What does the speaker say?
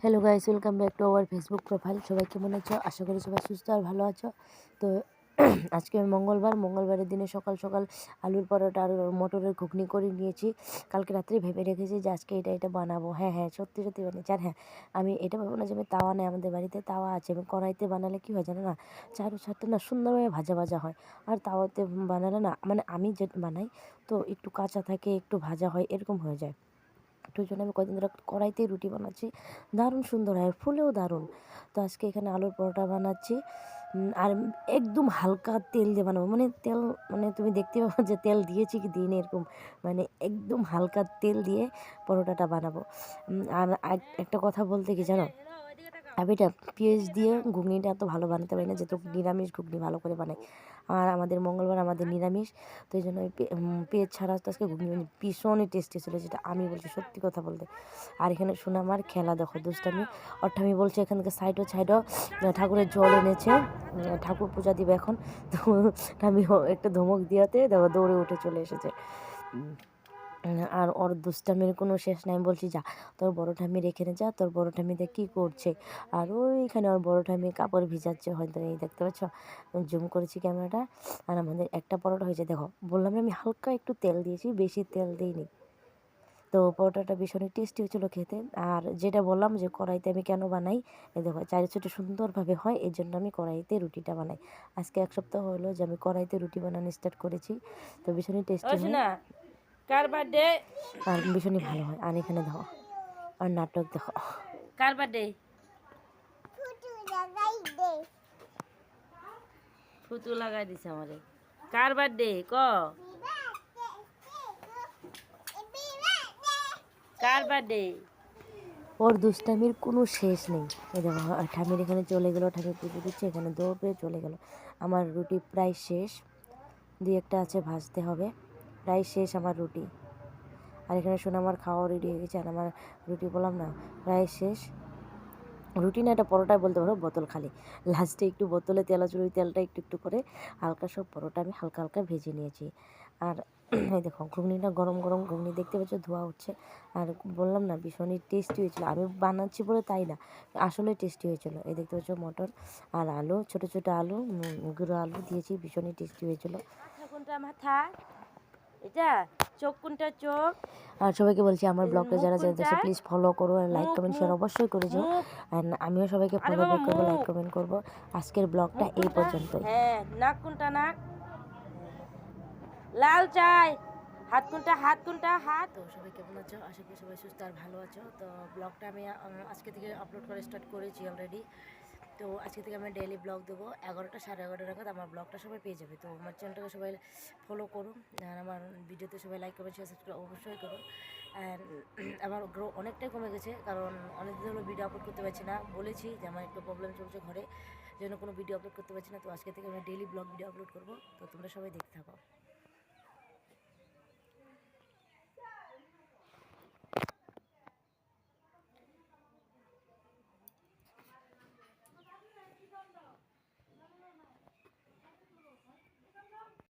Hello guys, welcome back to our Facebook profile. সবাই কেমন আছো? আশা করি সবাই সুস্থ আর ভালো আছো। তো আজকে মঙ্গলবারের দিনে সকাল সকাল আলুর পরোটা আর মটরের ঘুগনি করে নিয়েছি। কালকে রাত্রে ভেবে রেখেছি যে আজকে এটা বানাবো। হ্যাঁ, সত্যি বানিয়েছি। আর হ্যাঁ, আমি এটা ভাববো না যে আমি তাওয়া নেই, আমাদের বাড়িতে তাওয়া আছে। আমি কড়াইতে বানালে কী হয় জানো না, চারো সারটা না সুন্দরভাবে ভাজা হয়। আর তাওয়াতে বানালে না, মানে আমি যে বানাই তো একটু কাঁচা থাকে, একটু ভাজা হয়, এরকম হয়ে যায়। তো জন্য আমি কয়েকদিন ধরে কড়াইতেই রুটি বানাচ্ছি, দারুণ সুন্দর হয়, ফুলেও দারুণ। তো আজকে এখানে আলুর পরোটা বানাচ্ছি, আর একদম হালকা তেল দিয়ে বানাবো। মানে তেল, মানে তুমি দেখতে পাবো যে তেল দিয়েছি কি দিইনি এরকম, মানে একদম হালকা তেল দিয়ে পরোটাটা বানাবো। আর একটা কথা বলতে কি জানো, আমি এটা পেঁয়াজ দিয়ে ঘুগনিটা এত ভালো বানাতে পারি না, যেহেতু নিরামিষ ঘুগনি ভালো করে বানাই। আর আমাদের মঙ্গলবার, আমাদের নিরামিষ, তো এই জন্য পেঁয়াজ ছাড়া তো আজকে ঘুগনি ভীষণই টেস্টি ছিল, যেটা আমি বলছি সত্যি কথা বলতে। আর এখানে শোনা আমার খেলা দেখো, দুষ্টামি অর্থাৎ বলছে এখান থেকে সাইডও ঠাকুরের জল এনেছে, ঠাকুর পূজা দিবে এখন। তো আমি একটা ধমক দিয়াতে দেখো দৌড়ে উঠে চলে এসেছে। আর ওর দুষ্টামির কোনো শেষ নাই। আমি বলছি যা, তোর বড় ঠাম্মি রেখে যা, তোর বড় ঠাম্মিতে কী করছে। আর ওইখানে ওর বড় ঠাম্মি কাপড় ভিজাচ্ছে হয়তো, এই দেখতে পাচ্ছ, জুম করেছি ক্যামেরাটা। আর আমাদের একটা পরোটা হয়েছে, দেখো বললাম আমি হালকা একটু তেল দিয়েছি, বেশি তেল দিইনি। তো পরোটাটা ভীষণই টেস্টি হয়েছিলো খেতে। আর যেটা বললাম যে কড়াইতে আমি কেন বানাই, এই দেখো চারিচুটি সুন্দরভাবে হয়, এই জন্য আমি কড়াইতে রুটিটা বানাই। আজকে 1 সপ্তাহ হলো যে আমি কড়াইতে রুটি বানানো স্টার্ট করেছি। তো ভীষণই টেস্টি হয়, কার বার্থডে? আর ভীষণই ভালো হয়। আর এখানে দেখো, আর নাটক দেখো, কার বার্থডে? ফুতু লাগাই দিছে আমারে। কার বার্থডে ক? কার বার্থডে? ওর দুষ্টামির কোনো শেষ নেই। এই দেখো ঠামির এখানে চলে গেলো, ঠামি পুজো দিচ্ছে, এখানে দৌড় পেয়ে চলে গেল। আমার রুটি প্রায় শেষ, 2-1টা আছে ভাজতে হবে, প্রায় শেষ আমার রুটি। আর এখানে শুনে আমার খাওয়া রেডি হয়ে গেছে, আর আমার রুটি বললাম না প্রায় শেষ। রুটি না, এটা পরোটাই বলতে পারো, বোতল খালি। লাস্টে একটু বোতলে তেল আছে, ওই তেলটা একটু করে হালকা সব পরোটা আমি হালকা ভেজে নিয়েছি। আর এই দেখো ঘুগনিটা গরম ঘুগনি দেখতে পাচ্ছ, ধোয়া উঠছে। আর বললাম না ভীষণই টেস্টি হয়েছিল, আমি বানাচ্ছি বলে তাই না, আসলে টেস্টি হয়েছিল। এই দেখতে পাচ্ছ মটর আর আলু, ছোটো আলু, গুঁড়ো আলু দিয়েছি, ভীষণই টেস্টি হয়েছিল। মাথা কোনটা মাথা? এটা চোখ কোনটা চোখ? আর সবাইকে বলছি আমার ব্লগটা মুখ যারা কোনটা? প্লিজ ফলো করো, আর লাইক মুখ কমেন্ট শেয়ার মুখ অবশ্যই করে যাও। মুখ। আর আমিও সবাইকে আরে ফলো বাবা ব্যাক করবো, লাইক মুখ। কমেন্ট করবো। আজকের ব্লগটা মুখ এই কোনটা? পর্যন্তই। হ্যাঁ, নাক কোনটা নাক? লাল চাই। হাত কোনটা হাত কোনটা হাত? তো সবাই কেমন আছো? আশা করি সবাই সুস্থ আর ভালো আছো। তো ব্লগটা আমি আজকে থেকে আপলোড করা স্টার্ট করেছি অলরেডি। তো আজকে থেকে আমি ডেইলি ব্লগ দেবো, 11টা 11:30 নাগাদ আমার ব্লগটা সবাই পেয়ে যাবে। তো আমার চ্যানেলটাকে সবাই ফলো করুন, আর আমার ভিডিওতে সবাই লাইক কমেন্ট শেয়ার সাবস্ক্রাইব অবশ্যই করুন। অ্যান্ড আমার গ্রো অনেকটাই কমে গেছে, কারণ অনেকদিন হলো ভিডিও আপলোড করতে পারছি না। বলেছি যে আমার একটু প্রবলেম চলছে ঘরে, যেন কোনো ভিডিও আপলোড করতে পারছি না। তো আজকে থেকে আমি ডেইলি ব্লগ ভিডিও আপলোড করবো, তো তোমরা সবাই দেখতে থাকো।